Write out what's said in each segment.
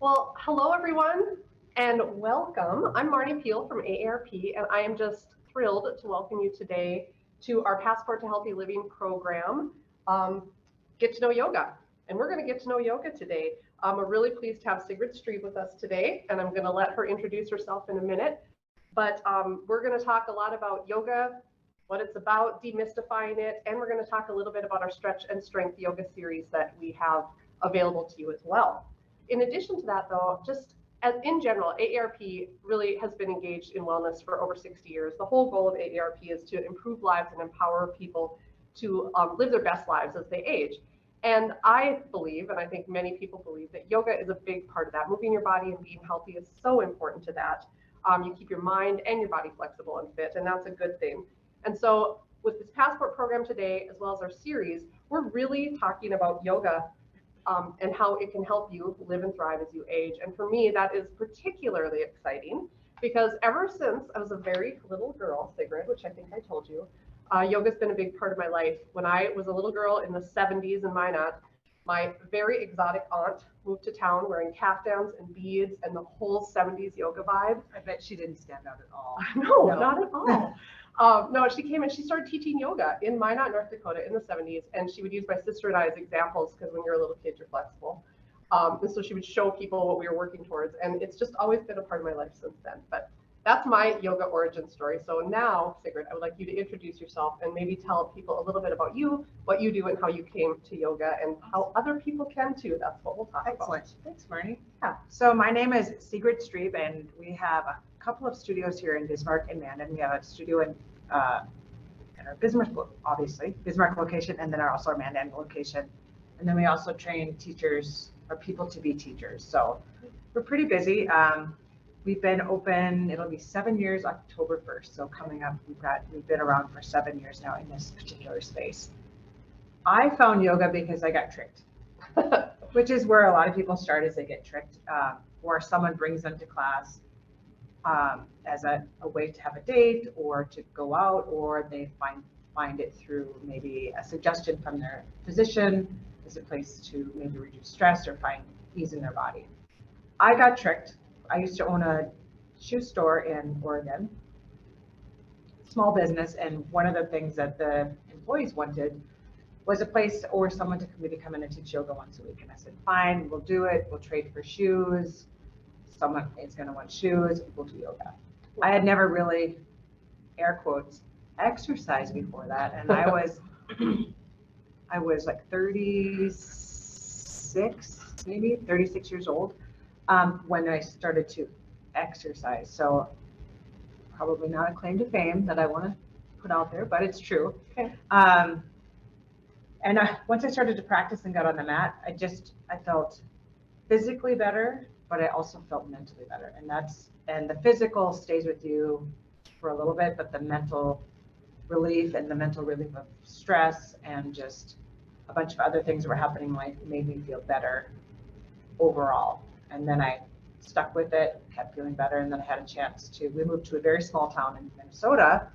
Well, hello everyone and welcome. I'm Marnie Peel from AARP and I am just thrilled to welcome you today to our Passport to Healthy Living program, Get to Know Yoga. And we're going to get to know yoga today. We're really pleased to have Sigrid Strebe with us today, and I'm going to let her introduce herself in a minute. But we're going to talk a lot about yoga, what it's about, demystifying it, and we're going to talk a little bit about our Stretch and Strength yoga series that we have available to you as well. In addition to that, though, just as in general, AARP really has been engaged in wellness for over 60 years. The whole goal of AARP is to improve lives and empower people to live their best lives as they age. And I believe, and I think many people believe, that yoga is a big part of that. Moving your body and being healthy is so important to that. You keep your mind and your body flexible and fit, and that's a good thing. And so with this Passport program today, as well as our series, we're really talking about yoga and how it can help you live and thrive as you age. And for me, that is particularly exciting because ever since I was a very little girl, Sigrid, which I think I told you, yoga's been a big part of my life. When I was a little girl in the 70s in Minot, my very exotic aunt moved to town wearing caftans and beads and the whole 70s yoga vibe. I bet she didn't stand out at all. No, not at all. No, she came and she started teaching yoga in Minot, North Dakota in the 70s. And she would use my sister and I as examples because when you're a little kid, you're flexible. And so she would show people what we were working towards. And it's just always been a part of my life since then. But that's my yoga origin story. So now, Sigrid, I would like you to introduce yourself and maybe tell people a little bit about you, what you do and how you came to yoga and how other people can too. That's what we'll talk about. Excellent. Thanks, Marnie. Yeah. So my name is Sigrid Strebe, and we have a couple of studios here in Bismarck and Mandan. We have a studio in our Bismarck, obviously, Bismarck location, and then also our Mandan location. And then we also train teachers or people to be teachers. So we're pretty busy. We've been open, it'll be 7 years, October 1st. So coming up, we've been around for 7 years now in this particular space. I found yoga because I got tricked, which is where a lot of people start, is they get tricked, or someone brings them to class as a way to have a date or to go out, or they find it through maybe a suggestion from their physician as a place to maybe reduce stress or find ease in their body. I got tricked. I used to own a shoe store in Oregon, small business, and one of the things that the employees wanted was a place or someone to maybe come in and teach yoga once a week. And I said, fine, we'll do it. We'll trade for shoes. Someone is going to want shoes. We'll do yoga. I had never really, air quotes, exercised before that, and I was like 36 years old. When I started to exercise. So probably not a claim to fame that I want to put out there, but it's true. Okay. Once I started to practice and got on the mat, I felt physically better, but I also felt mentally better. And the physical stays with you for a little bit, but the mental relief and the mental relief of stress and just a bunch of other things that were happening in life made me feel better overall. And then I stuck with it, kept feeling better, and then I had a chance we moved to a very small town in Minnesota,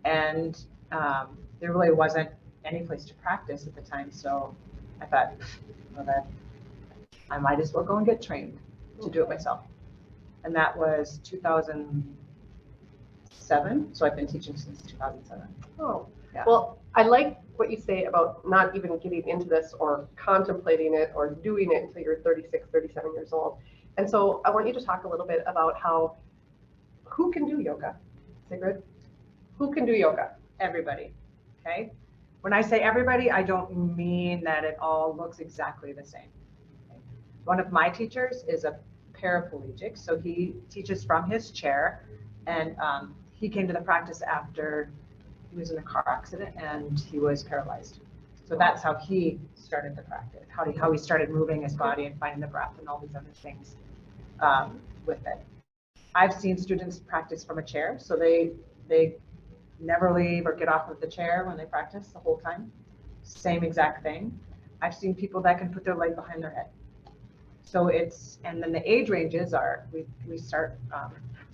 and there really wasn't any place to practice at the time, so I thought, well, that I might as well go and get trained to do it myself. And that was 2007, so I've been teaching since 2007. Oh, yeah. Well, I like what you say about not even getting into this or contemplating it or doing it until you're 36, 37 years old. And so I want you to talk a little bit about who can do yoga, Sigrid? Who can do yoga? Everybody, okay? When I say everybody, I don't mean that it all looks exactly the same. Okay? One of my teachers is a paraplegic, so he teaches from his chair, and he came to the practice after he was in a car accident and he was paralyzed. So that's how he started the practice, how he started moving his body and finding the breath and all these other things with it. I've seen students practice from a chair, so they never leave or get off of the chair when they practice the whole time. Same exact thing. I've seen people that can put their leg behind their head. So and then the age ranges are, we start,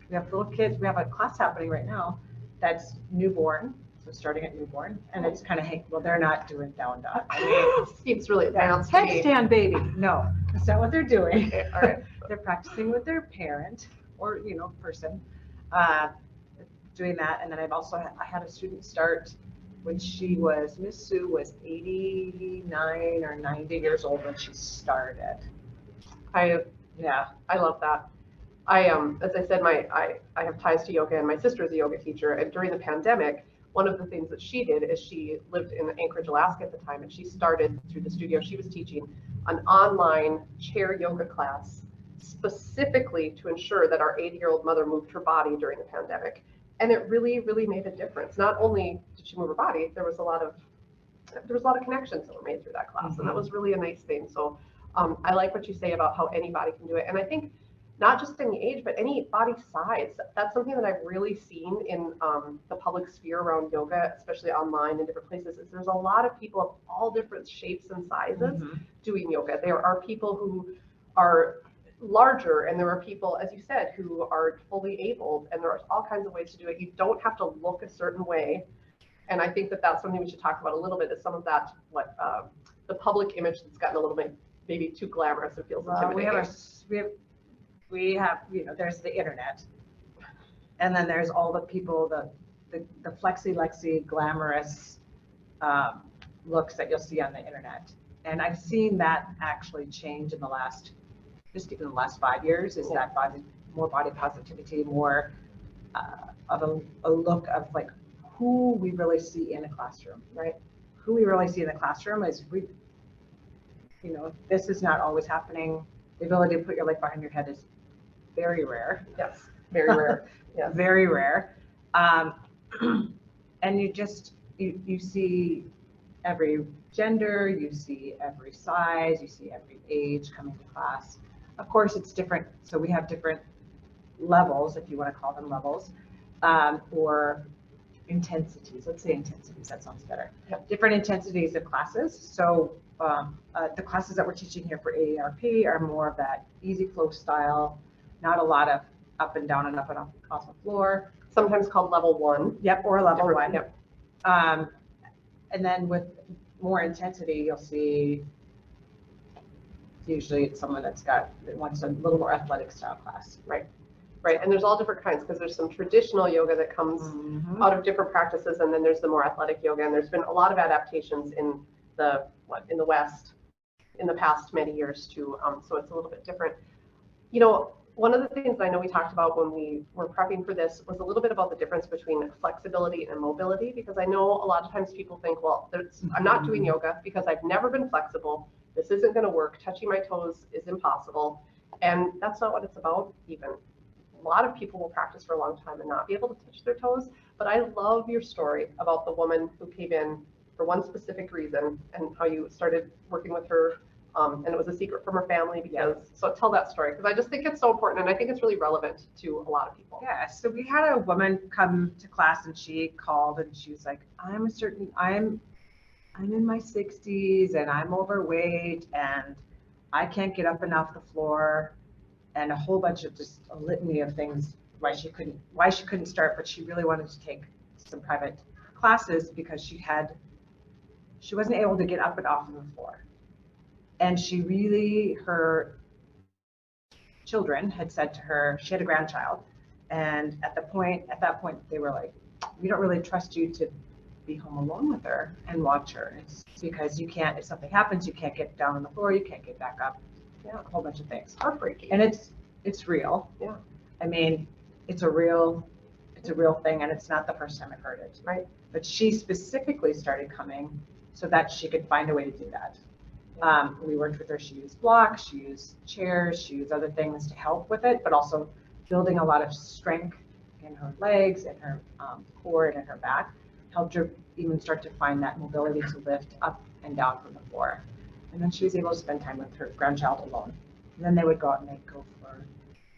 we have little kids, we have a class happening right now that's newborn, So starting at newborn, and it's kind of, well, they're not doing down dog. I mean, Seems really advanced to me. headstand baby. No, that's not what they're doing. Okay, all right. They're practicing with their parent or, person, doing that. And then I had a student start when Miss Sue was 89 or 90 years old when she started. I Yeah. love that. As I said, I have ties to yoga, and my sister is a yoga teacher. And during the pandemic, one of the things that she did is she lived in Anchorage, Alaska at the time, and she started through the studio she was teaching an online chair yoga class specifically to ensure that our 80-year-old mother moved her body during the pandemic. And it really, really made a difference. Not only did she move her body, there was a lot of connections that were made through that class, and that was really a nice thing. So I like what you say about how anybody can do it, and I think not just any age, but any body size. That's something that I've really seen in the public sphere around yoga, especially online in different places, is there's a lot of people of all different shapes and sizes doing yoga. There are people who are larger, and there are people, as you said, who are fully abled, and there are all kinds of ways to do it. You don't have to look a certain way. And I think that that's something we should talk about a little bit, is some of that, the public image that's gotten a little bit maybe too glamorous. It feels intimidating. We have, there's the internet, and then there's all the people, the flexi glamorous looks that you'll see on the internet. And I've seen that actually change in the last 5 years, is that more body positivity, more of a look of like who we really see in a classroom, right? Who we really see in the classroom is this is not always happening. The ability to put your leg behind your head is very rare. Yes, very rare. Yeah, very rare. And you see every gender, you see every size, you see every age coming to class. Of course, it's different. So we have different levels, if you want to call them levels, or intensities. Let's say intensities. That sounds better. Yep. Different intensities of classes. So the classes that we're teaching here for AARP are more of that easy flow style, not a lot of up and down and up and off the floor. Sometimes called level 1. Yep, or level 1. Yep. And then with more intensity, you'll see usually it's someone that wants a little more athletic style class. Right, and there's all different kinds, because there's some traditional yoga that comes out of different practices, and then there's the more athletic yoga, and there's been a lot of adaptations in the West in the past many years too. So it's a little bit different. One of the things I know we talked about when we were prepping for this was a little bit about the difference between flexibility and mobility, because I know a lot of times people think, well, I'm not doing yoga because I've never been flexible. This isn't going to work. Touching my toes is impossible. And that's not what it's about even. A lot of people will practice for a long time and not be able to touch their toes. But I love your story about the woman who came in for one specific reason, and how you started working with her. And it was a secret from her family, so tell that story, because I just think it's so important, and I think it's really relevant to a lot of people. Yeah, so we had a woman come to class, and she called, and she was like, I'm in my 60s, and I'm overweight, and I can't get up and off the floor, and a whole bunch of just a litany of things why she couldn't start, but she really wanted to take some private classes because she wasn't able to get up and off of the floor. And her children had said to her, she had a grandchild, and at that point they were like, we don't really trust you to be home alone with her and watch her. It's because you can't, if something happens, you can't get down on the floor, you can't get back up. Yeah, a whole bunch of things. Heartbreaking. And it's real. Yeah. I mean, it's a real thing, and it's not the first time I've heard it. Right. But she specifically started coming so that she could find a way to do that. We worked with her. She used blocks, she used chairs, she used other things to help with it, but also building a lot of strength in her legs and her core and in her back helped her even start to find that mobility to lift up and down from the floor. And then she was able to spend time with her grandchild alone. And then they would go out and they'd go for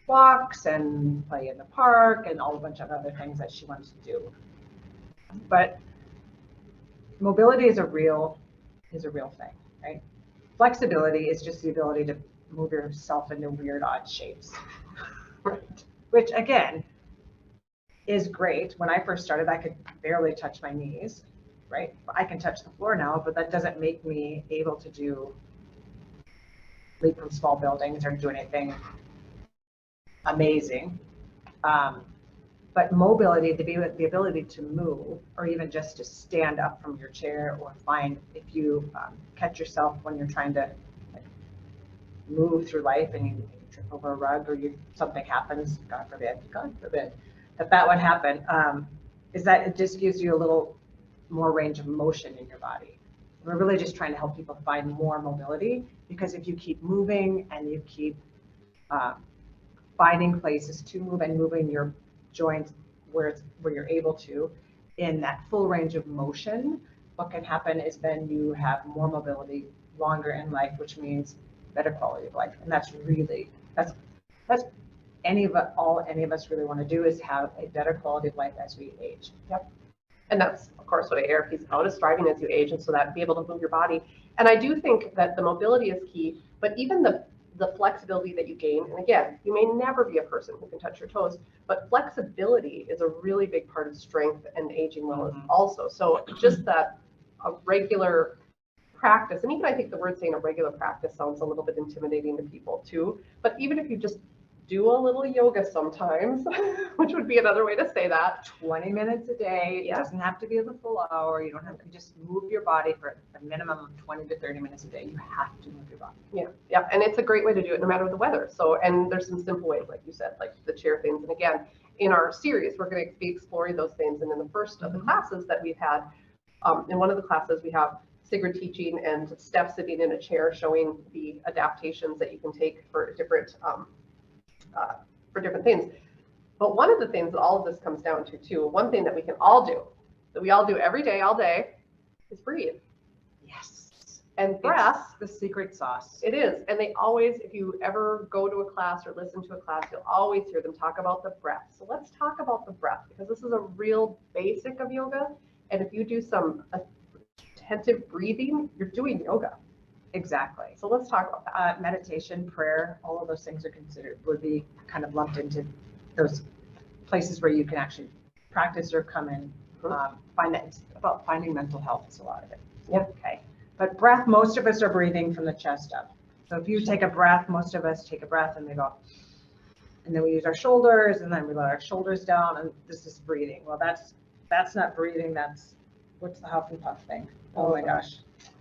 walks and play in the park and all a bunch of other things that she wanted to do. But mobility is a real thing, right? Flexibility is just the ability to move yourself into weird, odd shapes. Right. Which again, is great. When I first started, I could barely touch my knees, right? I can touch the floor now, but that doesn't make me able to leap from small buildings or do anything amazing. But mobility, the ability to move, or even just to stand up from your chair, or find, if you catch yourself when you're trying to like, move through life and you trip over a rug, or something happens, God forbid, that would happen, is that it just gives you a little more range of motion in your body. We're really just trying to help people find more mobility, because if you keep moving and you keep finding places to move and moving your joints where you're able to, in that full range of motion, what can happen is then you have more mobility longer in life, which means better quality of life. And that's any of us really want to do, is have a better quality of life as we age. Yep. And that's, of course, what AARP is about, is thriving as you age, and so that be able to move your body. And I do think that the mobility is key, but even the flexibility that you gain, and again, you may never be a person who can touch your toes, but flexibility is a really big part of strength and aging well also. So just that a regular practice, and even I think the word saying a regular practice sounds a little bit intimidating to people too, but even if you just do a little yoga sometimes, which would be another way to say that. 20 minutes a day. It doesn't have to be the full hour. You don't have to just move your body for a minimum of 20 to 30 minutes a day. You have to move your body. Yeah. And it's a great way to do it no matter the weather. So, and there's some simple ways, like you said, like the chair things. And again, in our series, we're going to be exploring those things. And in the first of the classes that we've had, in one of the classes, we have Sigrid teaching and Steph sitting in a chair showing the adaptations that you can take for different things. But one of the things that all of this comes down to too, one thing that we can all do, that we all do every day, all day, is breathe. Yes. And breath, it's the secret sauce. It is. And they always, if you ever go to a class or listen to a class, you'll always hear them talk about the breath. So let's talk about the breath, because this is a real basic of yoga. And if you do some attentive breathing, you're doing yoga. Exactly. So let's talk about that. Meditation, prayer, all of those things would be kind of lumped into those places where you can actually practice or come in. Find that it's about finding mental health is a lot of it. Yeah. Okay. But breath, most of us are breathing from the chest up. So if you take a breath, most of us take a breath and we go, and then we use our shoulders, and then we let our shoulders down, and this is breathing. Well, that's not breathing. That's, what's the huff and puff thing? Oh my gosh.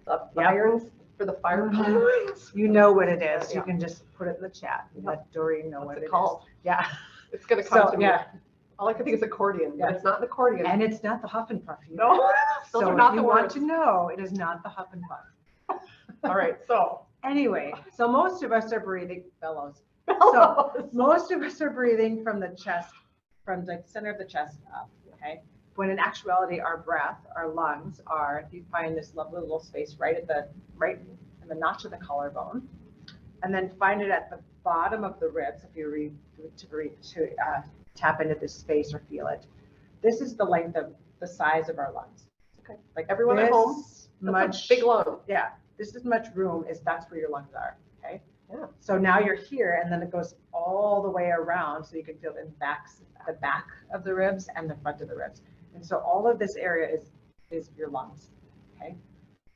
The irons for the fire. You know what it is. Yeah. You can just put it in the chat. Let Doreen know what it's called. Yeah. It's going to come to me. Yeah. All I can think is accordion, but it's not an accordion. And it's not the huff and puff. No, those are not the words. Want to know, it is not the huff and puff. All right. So anyway, so most of us are breathing, bellows. So most of us are breathing from the chest, from the center of the chest up. Okay. When in actuality, our breath, our lungs are, if you find this lovely little space right in the notch of the collarbone, and then find it at the bottom of the ribs, if you tap into this space or feel it. This is the length of the size of our lungs. Okay. Like everyone at home, much big lung. Yeah. This is much room, that's where your lungs are. Okay. Yeah. So now you're here, and then it goes all the way around, so you can feel the back of the ribs and the front of the ribs. And so all of this area is your lungs. Okay.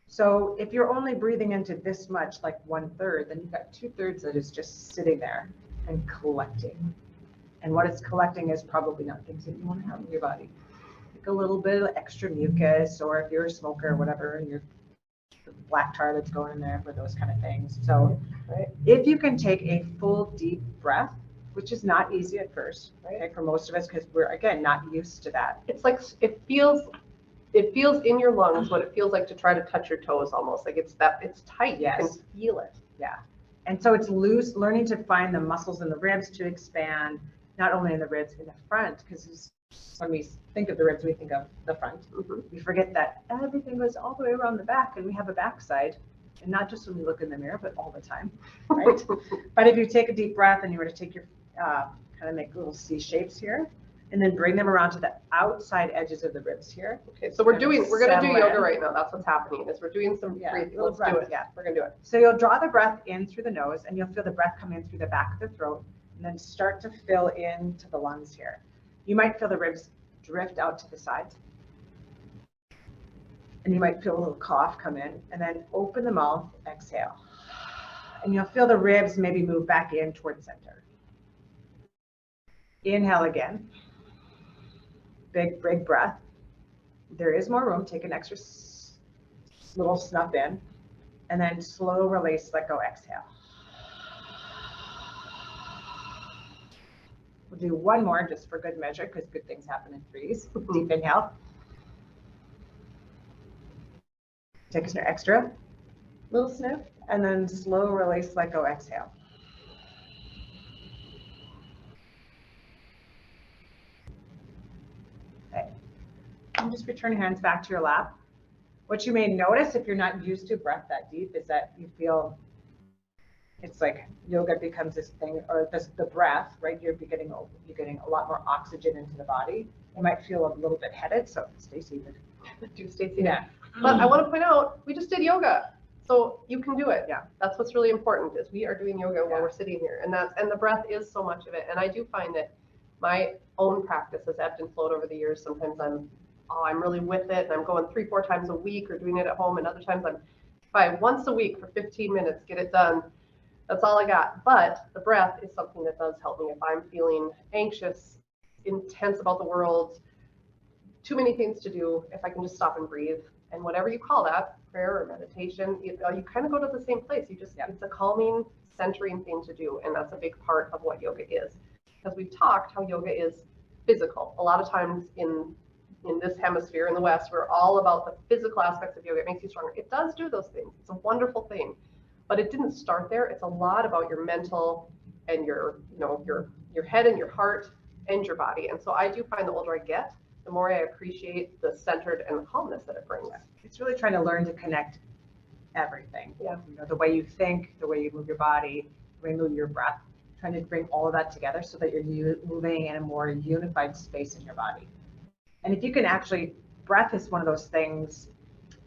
So if you're only breathing into this much, like 1/3, then you've got 2/3 that is just sitting there and collecting. And what it's collecting is probably not things that you want to have in your body. Like a little bit of extra mucus, or if you're a smoker or whatever, and you're black tar that's going in there for those kind of things. So if you can take a full deep breath, which is not easy at first, okay, for most of us, because we're, again, not used to that. It's like, it feels in your lungs what it feels like to try to touch your toes almost. Like it's tight. Yes. You can feel it. Yeah. And so it's loose, learning to find the muscles in the ribs to expand, not only in the ribs, in the front, because when we think of the ribs, we think of the front. We forget that everything goes all the way around the back, and we have a backside, and not just when we look in the mirror, but all the time, right? But if you take a deep breath and you were to take your, kind of make little C shapes here, and then bring them around to the outside edges of the ribs here. Okay, so we're going to do yoga right now. That's what's happening, is we're doing some breathing. Let's do it. Yeah, we're going to do it. So you'll draw the breath in through the nose, and you'll feel the breath come in through the back of the throat, and then start to fill into the lungs here. You might feel the ribs drift out to the sides. And you might feel a little cough come in, and then open the mouth, exhale. And you'll feel the ribs maybe move back in towards center. Inhale again. Big breath. There is more room. Take an extra little snuff in, and then slow release, let go, exhale. We'll do one more just for good measure, because good things happen in threes. Deep inhale. Take an extra little sniff, and then slow release, let go, exhale. Okay. And just return your hands back to your lap. What you may notice if you're not used to breath that deep is that you feel it's like yoga becomes this thing, or the breath, right? You're getting a lot more oxygen into the body. You might feel a little bit headed, so stay seated. Do stay seated. Yeah. But I want to point out, we just did yoga. So you can do it. Yeah. That's what's really important, is we are doing yoga while Yeah. we're sitting here. And the breath is so much of it. And I do find that my own practice has ebbed and flowed over the years. Sometimes I'm really with it and I'm going 3-4 times a week or doing it at home. And other times I'm once a week for 15 minutes, get it done. That's all I got. But the breath is something that does help me if I'm feeling anxious, intense about the world, too many things to do. If I can just stop and breathe, and whatever you call that, prayer or meditation, you kind of go to the same place. It's a calming, centering thing to do. And that's a big part of what yoga is. Because we've talked how yoga is physical. A lot of times in this hemisphere, in the West, we're all about the physical aspects of yoga. It makes you stronger. It does do those things. It's a wonderful thing. But it didn't start there. It's a lot about your mental and your head and your heart and your body. And so I do find the older I get, the more I appreciate the centered and the calmness that it brings. It's really trying to learn to connect everything. Yeah. The way you think, the way you move your body, the way you move your breath, trying to bring all of that together so that you're moving in a more unified space in your body. And if you can actually, breath is one of those things,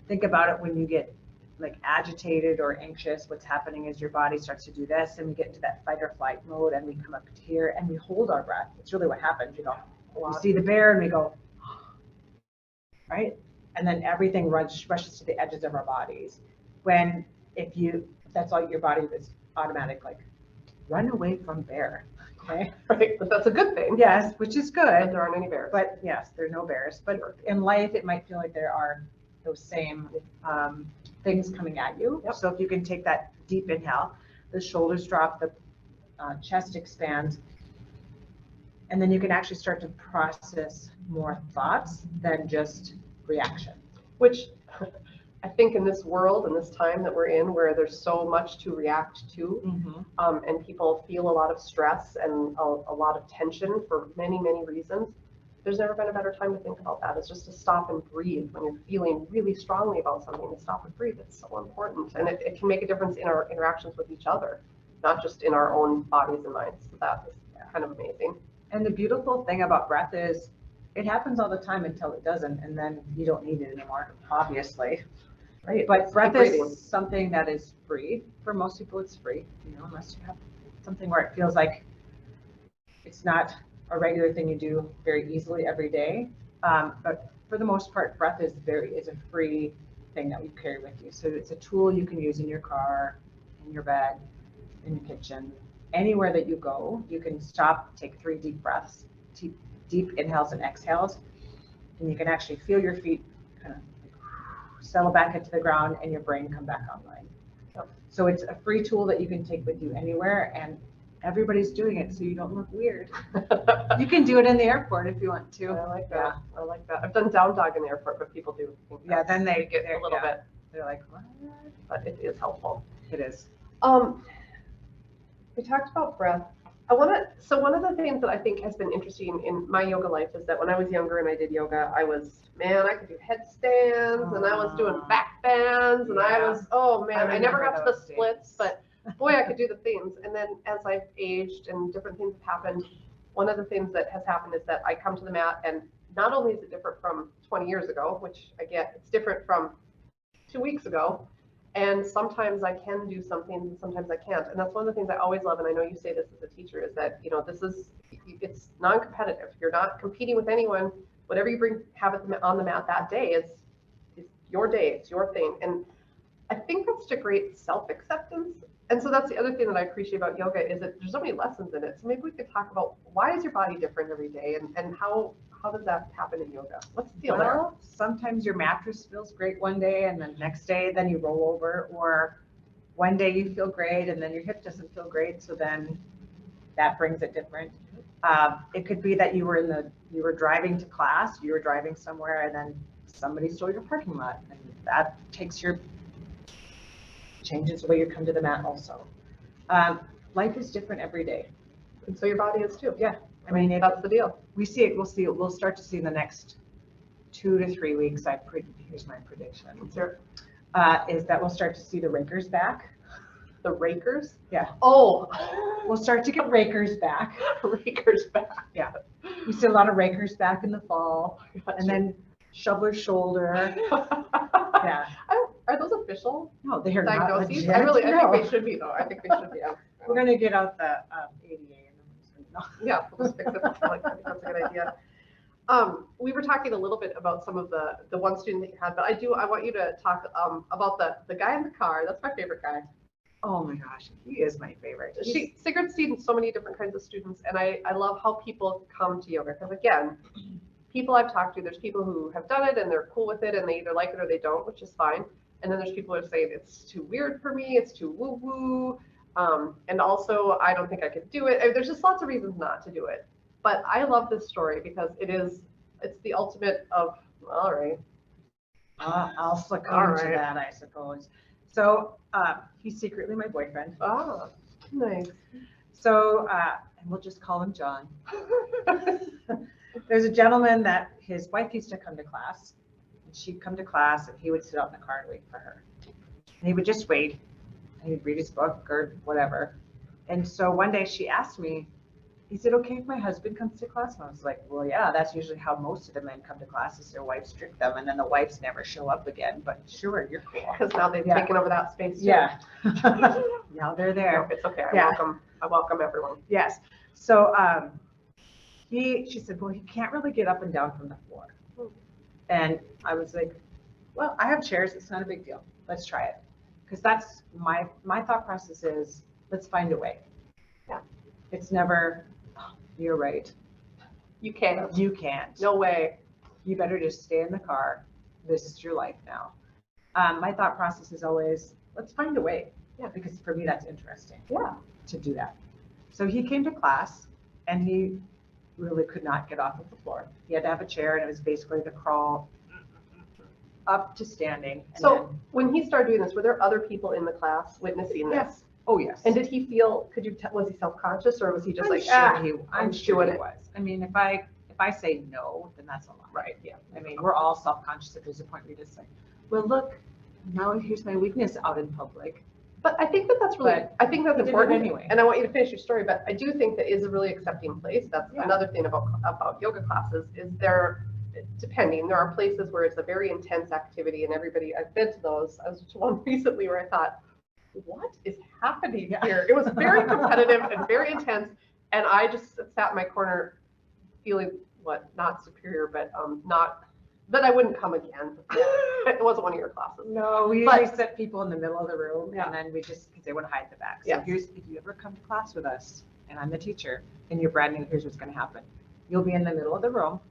think about it when you get like agitated or anxious. What's happening is your body starts to do this, and we get into that fight or flight mode, and we come up to here and we hold our breath. It's really what happens. We see the bear and we go, right? And then everything rushes to the edges of our bodies. That's all your body is automatic, like run away from bear. Okay. Right. But that's a good thing. Yes, which is good. But there aren't any bears. But yes, there are no bears. But in life, it might feel like there are those same things coming at you. Yep. So if you can take that deep inhale, the shoulders drop, the chest expands, and then you can actually start to process more thoughts than just reaction. Which I think in this world, in this time that we're in, where there's so much to react to, and people feel a lot of stress and a lot of tension for many, many reasons, there's never been a better time to think about that. It's just to stop and breathe when you're feeling really strongly about something. To stop and breathe, it's so important. And it can make a difference in our interactions with each other, not just in our own bodies and minds. So that is kind of amazing. And the beautiful thing about breath is it happens all the time until it doesn't, and then you don't need it anymore, obviously. Right. But breath is something that is free. For most people, it's free, unless you have something where it feels like it's not a regular thing you do very easily every day. But for the most part, breath is a free thing that we carry with you. So it's a tool you can use in your car, in your bed, in your kitchen, anywhere that you go. You can stop, take 3 deep breaths, deep inhales and exhales, and you can actually feel your feet kind of settle back into the ground and your brain come back online. So it's a free tool that you can take with you anywhere, and everybody's doing it, so you don't look weird. You can do it in the airport if you want to. I like that. Yeah. I like that. I've done down dog in the airport, but people do think then they get a little bit. They're like, what? But it is helpful. It is. We talked about breath. So one of the things that I think has been interesting in my yoga life is that when I was younger and I did yoga, I could do headstands and I was doing back bends and I never got to the splits, but boy, I could do the things. And then as I've aged and different things have happened, one of the things that has happened is that I come to the mat, and not only is it different from 20 years ago, which I get, it's different from 2 weeks ago. And sometimes I can do something and sometimes I can't. And that's one of the things I always love. And I know you say this as a teacher, is that, it's it's non-competitive. You're not competing with anyone. Whatever you have on the mat that day is your day. It's your thing. And I think that's a great self-acceptance. And so that's the other thing that I appreciate about yoga is that there's so many lessons in it. So maybe we could talk about why is your body different every day and how does that happen in yoga? What's the deal there? Well, sometimes your mattress feels great one day and the next day then you roll over, or one day you feel great and then your hip doesn't feel great. So then that brings it different. It could be that you were driving to class, you were driving somewhere and then somebody stole your parking lot, and that changes the way you come to the mat also. Life is different every day. And so your body is too. Yeah. I mean, that's the deal. We'll start to see in the next 2 to 3 weeks. Here's my prediction. Sure. Is that we'll start to see the rakers back. The rakers? Yeah. Oh, We'll start to get rakers back. rakers back. Yeah. We see a lot of rakers back in the fall. And then shoveler shoulder. Yeah. Are those official No, they are not diagnoses? legit. I No. think they should be though. I think they should be. We're going to get out the ADA. Yeah, we'll just fix it. I think that's a good idea. We were talking a little bit about some of the one student that you had, but I want you to talk about the guy in the car. That's my favorite guy. Oh my gosh, he is my favorite. Sigrid's seen so many different kinds of students, and I love how people come to yoga. Because again, people I've talked to, there's people who have done it and they're cool with it and they either like it or they don't, which is fine. And then there's people who are saying it's too weird for me, it's too woo-woo. And also, I don't think I could do it. There's just lots of reasons not to do it. But I love this story because it's the ultimate of, all right. I'll succumb to that, I suppose. So he's secretly my boyfriend. Ah, nice. So, and we'll just call him John. There's a gentleman that his wife used to come to class. And she'd come to class and he would sit out in the car and wait for her. And he would just wait. And he'd read his book or whatever. And so one day she asked me, is it okay if my husband comes to class? And I was like, well, yeah, that's usually how most of the men come to class is their wives trick them. And then the wives never show up again. But sure, you're cool. Because now they've taken over that space too. Yeah. Now they're there. No, it's okay. I welcome everyone. Yes. So she said, well, he can't really get up and down from the floor. And I was like, well, I have chairs. It's not a big deal. Let's try it. Because that's my thought process is, let's find a way. Yeah. It's never, oh, you're right. You can't. You can't. No way. You better just stay in the car. This is your life now. My thought process is always, let's find a way. Yeah. Because for me, that's interesting. Yeah. To do that. So he came to class and he really could not get off of the floor. He had to have a chair and it was basically the crawl up to standing. And so when he started doing this, were there other people in the class witnessing this? Yes. Oh, yes. And did he feel, was he self-conscious or was he just I'm sure he was. I mean, if I say no, then that's a lie. Right. Yeah. I mean, we're all self-conscious if there's a point where you just say, well, look, now here's my weakness out in public. But I think that's really, I think that's important anyway. And I want you to finish your story, but I do think that is a really accepting place. That's another thing about yoga classes is depending, there are places where it's a very intense activity and I've been to those. I was to one recently where I thought, what is happening here? It was very competitive and very intense. And I just sat in my corner feeling not superior, but that I wouldn't come again. It wasn't one of your classes. No, we usually set people in the middle of the room and then because they want to hide the back. So if you ever come to class with us and I'm the teacher and you're brand new, here's what's going to happen. You'll be in the middle of the room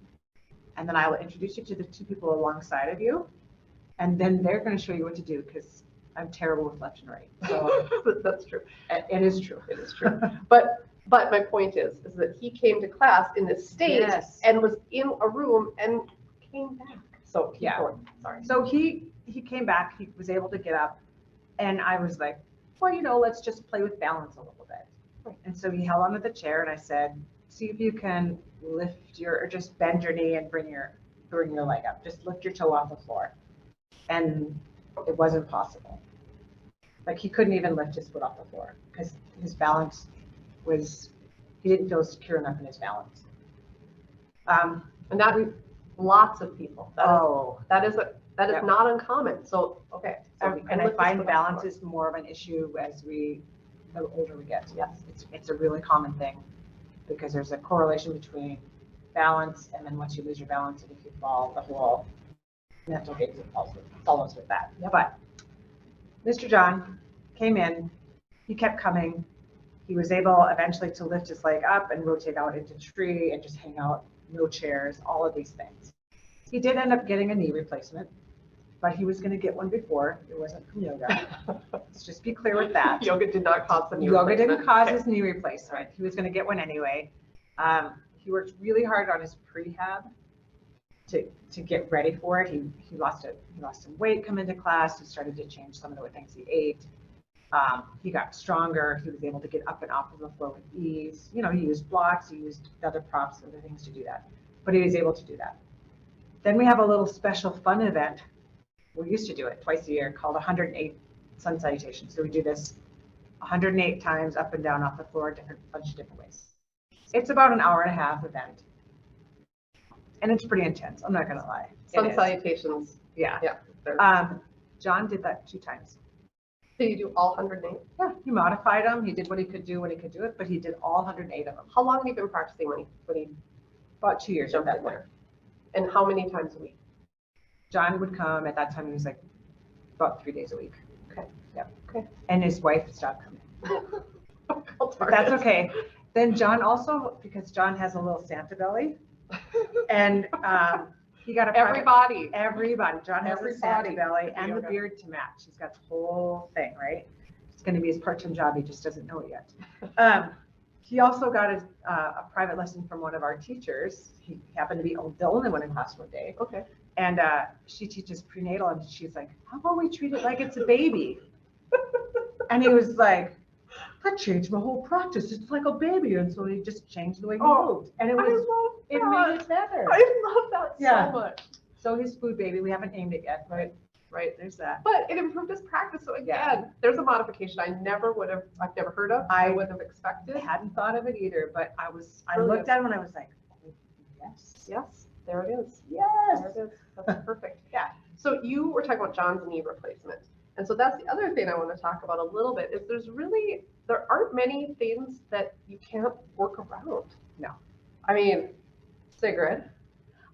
and then I will introduce you to the two people alongside of you. And then they're going to show you what to do because I'm terrible with left and right. So that's true. It is true. It is true. But my point is that he came to class in this state and was in a room and came back. So sorry. So he came back. He was able to get up, and I was like, well, let's just play with balance a little bit. Right. And so he held onto the chair, and I said, see if you can lift or just bend your knee and bring your leg up. Just lift your toe off the floor, and it wasn't possible. Like he couldn't even lift his foot off the floor because his balance he didn't feel secure enough in his balance. And that lots of people. That is not uncommon. So okay. So and I find balance is more of an issue the older we get. Yes, it's a really common thing. because there's a correlation between balance, and then once you lose your balance and if you fall, the whole mental gaze follows with that. Yep. But Mr. John came in, he kept coming. He was able eventually to lift his leg up and rotate out into tree and just hang out, no chairs, all of these things. He did end up getting a knee replacement, but he was going to get one before. It wasn't from yoga. Let's just be clear with that. Yoga did not cause the knee Yoga replacement. didn't cause his knee replacement. He was going to get one anyway. He worked really hard on his prehab to get ready for it. He lost some weight coming to class. He started to change some of the things he ate. He got stronger. He was able to get up and off of the floor with ease. You know, he used blocks, he used other props and other things to do that, but he was able to do that. Then we have a little special fun event. We used to do it twice a year called 108 sun salutations. So we do this 108 times up and down off the floor, bunch of different ways. It's about an hour and a half event. And it's pretty intense. I'm not going to lie. Sun salutations. Yeah. Yeah. John did that 2 times. Did you do all 108? Yeah, he modified them. He did what he could do when he could do it, but he did all 108 of them. How long have you been practicing when he About 2 years at jumped that in point. there? And how many times a week? John would come, at that time he was like about 3 days a week. Okay. Yep. Okay. And his wife stopped coming. But But that's okay. Then John also, because John has a little Santa belly, and he got a Everybody. everybody. John has a Santa Everybody. belly and the Yoga. beard to match. He's got the whole thing, right? It's going to be his part-time job. He just doesn't know it yet. He also got a private lesson from one of our teachers. He happened to be the only one in class one day. Okay. And she teaches prenatal, and she's like, how about we treat it like it's a baby? And he was like, that changed my whole practice. It's like a baby. And so he just changed the way he moved. And it made it better. I love that Yeah. so much. So his food baby, we haven't named it yet, but Right. there's that. But it improved his practice. So again, Yeah. there's a modification I've never heard of. I wouldn't have expected. I hadn't thought of it either, but I Brilliant. looked at him and I was like, oh, yes. Yes, there it is. Yes. There it is. That's perfect. Yeah. So you were talking about John's knee replacement. And so that's the other thing I want to talk about a little bit is there aren't many things that you can't work around. No. I mean, Sigrid,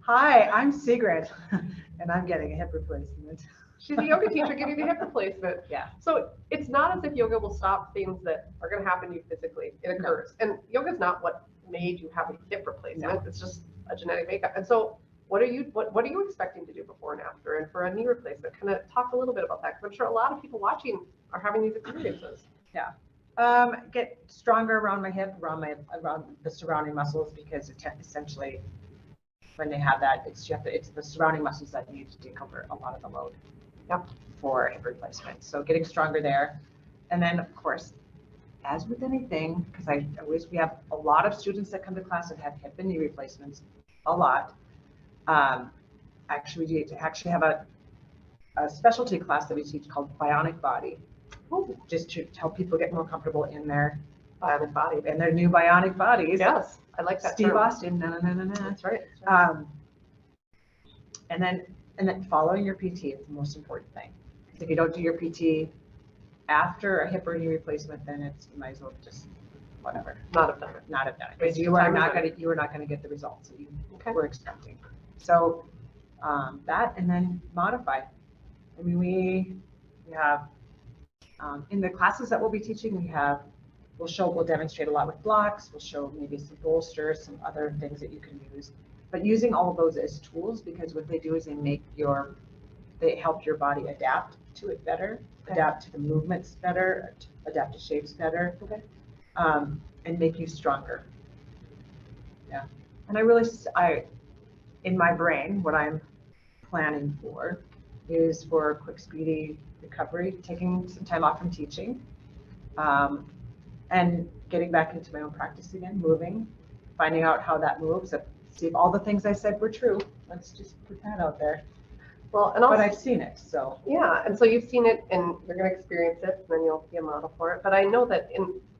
Hi, I'm Sigrid, and I'm getting a hip replacement. she's a yoga teacher getting a hip replacement. Yeah. So it's not as if yoga will stop things that are going to happen to you physically. It occurs. And yoga is not what made you have a hip replacement. No. It's just a genetic makeup. And so what are you expecting to do before and after? And for a knee replacement, kind of talk a little bit about that, because I'm sure a lot of people watching are having these experiences. Get stronger around my hip, around the surrounding muscles, because essentially when they have that, it's the surrounding muscles that need to take over a lot of the load. Yep. For hip replacement. So getting stronger there. And then of course, as with anything, because we have a lot of students that come to class that have hip and knee replacements, a lot. Actually, we actually have a specialty class that we teach called Bionic Body, just to help people get more comfortable in their Bionic body. in their new bionic bodies. Yes, I like that Steve term. Austin, no. That's right. And then following your PT is the most important thing. If you don't do your PT after a hip or knee replacement, then you might as well just whatever, Not have done it. not have done it, Waste because your time and you are not going to get the results that you Okay. were expecting. So that, and then modify. I mean, we have in the classes that we'll be teaching, we'll demonstrate a lot with blocks. We'll show maybe some bolsters, some other things that you can use, but using all of those as tools, because what they do is they help your body adapt to it better, Okay. adapt to the movements better, adapt to shapes better, Okay. and make you stronger. Yeah. And in my brain, what I'm planning for is for a quick, speedy recovery, taking some time off from teaching, and getting back into my own practice again, moving, finding out how that moves, see if all the things I said were true. Let's just put that out there. Well, and But also, I've seen it, so. yeah, and so you've seen it and you're going to experience it, and then you'll be a model for it. But I know that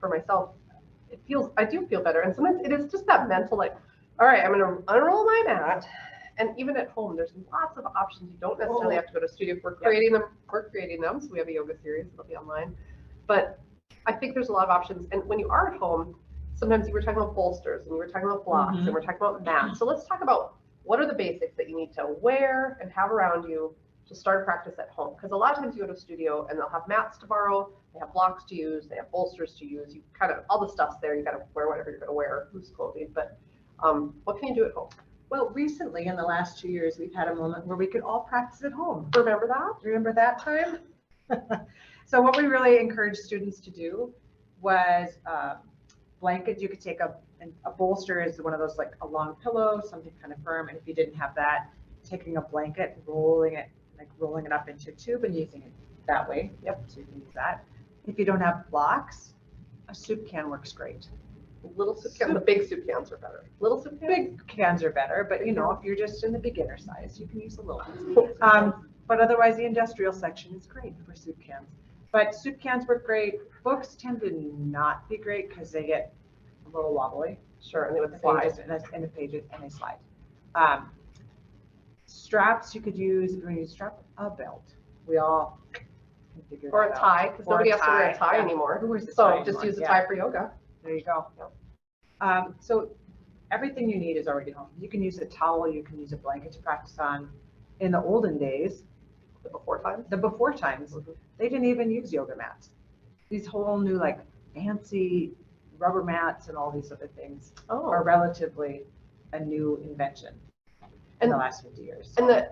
for myself, I do feel better. And sometimes it is just that mental, like, all right, I'm going to unroll my mat. And even at home, there's lots of options. You don't necessarily have to go to a studio. We're creating them. So we have a yoga series. It'll be online. But I think there's a lot of options. And when you are at home, sometimes you were talking about bolsters and you were talking about blocks and we're talking about mats. So let's talk about what are the basics that you need to wear and have around you to start practice at home. Because a lot of times you go to a studio and they'll have mats to borrow, they have blocks to use, they have bolsters to use. You kind of, all the stuff's there. You got to wear whatever you're going to wear, loose clothing. But what can you do at home? Well, recently in the last 2 years, we've had a moment where we could all practice at home. Remember that? Remember that time? So what we really encouraged students to do was blankets. You could take a bolster is one of those like a long pillow, something kind of firm. And if you didn't have that, taking a blanket, rolling it up into a tube and using it that way. Yep, so you can use that. If you don't have blocks, a soup can works great. Little soup cans, the big soup cans are better. Little soup cans? Big cans are better, but you know, if you're just in the beginner size, you can use the little ones. But otherwise, the industrial section is great for soup cans. But soup cans work great. Books tend to not be great because they get a little wobbly. Sure, and they would slide. And the pages, and they slide. Straps you could use when you strap a belt. We all can figure that out. Or a tie, because nobody has to wear a tie anymore. Who wears a tie So anymore? just use a tie for yoga. There you go. So everything you need is already home. You can use a towel, you can use a blanket to practice on. In the olden days, the before times, they didn't even use yoga mats. These whole new like fancy rubber mats and all these other things are relatively a new invention in the last 50 years. And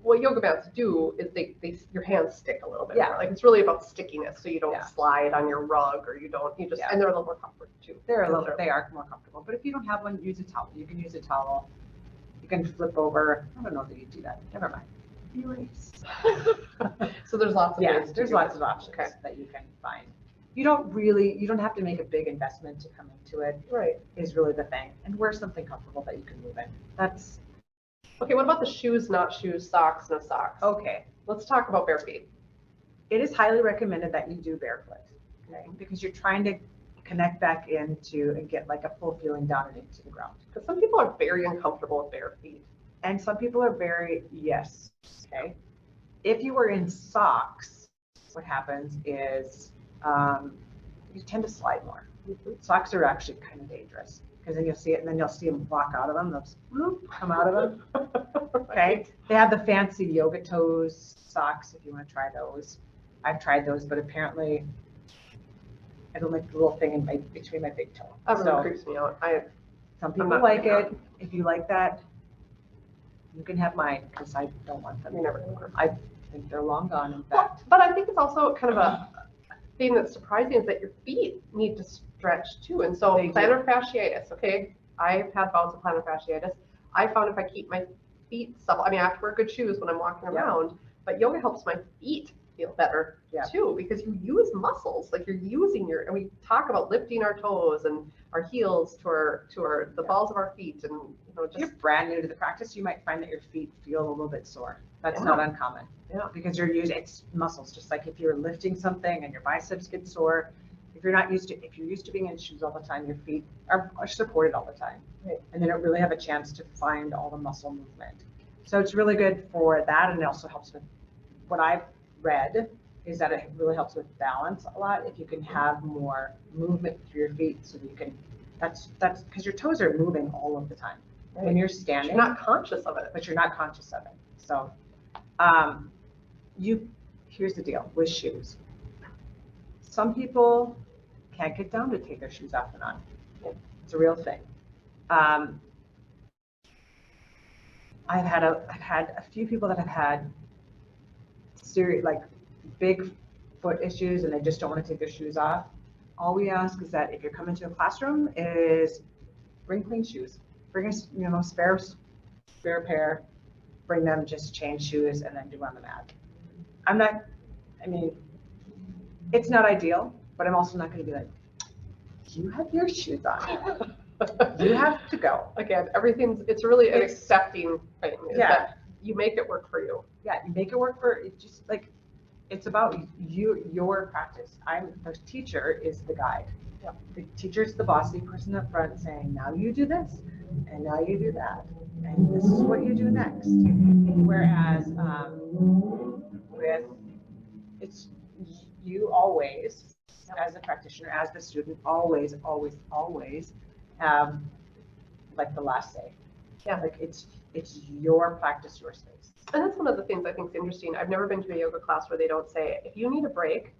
what yoga mats do is your hands stick a little bit more. Like it's really about stickiness, so you don't slide on your rug or you just and they're a little more comfortable too. They are more comfortable. But if you don't have one, use a towel. You can use a towel. You can flip over. I don't know that you do that. Never mind. Erase. So there's lots of ways. There's lots of options that you can find. You don't have to make a big investment to come into it. Right. Is really the thing. And wear something comfortable that you can move in. That's okay. What about the shoes, not shoes, socks, no socks? Okay. Let's talk about bare feet. It is highly recommended that you do barefoot, okay? Because you're trying to connect back into and get like a full feeling down and into the ground. Because some people are very uncomfortable with bare feet. And some people are okay? If you were in socks, what happens is you tend to slide more. Socks are actually kind of dangerous because then you'll see it and then you'll see them walk out of them. They'll just come out of them. Okay. They have the fancy yoga toes socks if you want to try those. I've tried those, but apparently I don't like the little thing in between my big toe. That really creeps me out. Some people like it. If you like that, you can have mine because I don't want them. You're never going to work. I think they're long gone, in fact. But I think it's also kind of a thing that's surprising is that your feet need to stretch too. And so plantar fasciitis, okay? I've had bouts of plantar fasciitis. I found if I keep my feet supple, I mean, I have to wear good shoes when I'm walking around, but yoga helps my feet feel better too, because you use muscles, like you're using and we talk about lifting our toes and our heels to the balls of our feet. And if you're brand new to the practice, you might find that your feet feel a little bit sore. That's not uncommon. Because you're using it's muscles, just like if you're lifting something and your biceps get sore. If you're used to being in shoes all the time, your feet are supported all the time. Right. And they don't really have a chance to find all the muscle movement. So it's really good for that, and it also helps with what I've read is that it really helps with balance a lot if you can have more movement through your feet, so that you can that's because your toes are moving all of the time. Right. When you're standing, you're not conscious of it. But you're not conscious of it. So here's the deal with shoes. Some people can't get down to take their shoes off and on. It's a real thing. I've had a few people that have had serious, like big foot issues, and they just don't want to take their shoes off. All we ask is that if you're coming to a classroom, is bring clean shoes. Bring a spare pair. Bring them, just change shoes, and then do on the mat. It's not ideal, but I'm also not going to be like, you have your shoes on. You have to go. Again, it's really an accepting thing. That you make it work for you. Yeah, you make it work for, it's about your practice. The teacher is the guide. Yeah. The teacher's the bossy person up front saying, now you do this, and now you do that, and this is what you do next. Whereas you always as a practitioner, as the student, always, always, always have like the last say. Yeah. Like it's your practice, your space. And that's one of the things I think is interesting. I've never been to a yoga class where they don't say, if you need a break,